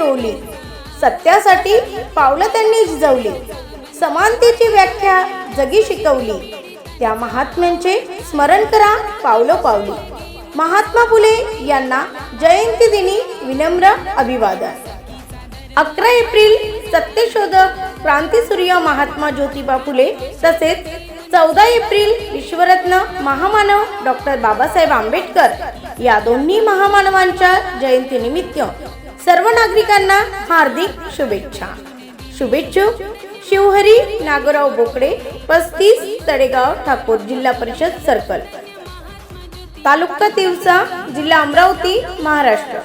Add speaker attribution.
Speaker 1: रोवली, सत्यासाठी पावलं त्यांनी झिजवली, समानतेची व्याख्या जगी शिकवली, त्या महात्म्यांचे स्मरण करा पावलो पावली। महात्मा फुले यांना जयंती दिनी विनम्र अभिवादन। 11 एप्रिल सत्यशोधक क्रांतीसूर्य महात्मा ज्योतिबा फुले तसेच 14 एप्रिल विश्वरत्न महामानव डॉक्टर बाबासाहेब आंबेडकर या दोन्ही महामानवांच्या जयंतीनिमित्त सर्व नागरिकांना हार्दिक शुभेच्छा। शुभेच्छुक शिवहरी नागोराव बोकडे, 35 तडेगाव ठाकूर, जिल्हा परिषद सर्कल, तालुका तिवसा, जिल्हा अमरावती, महाराष्ट्र।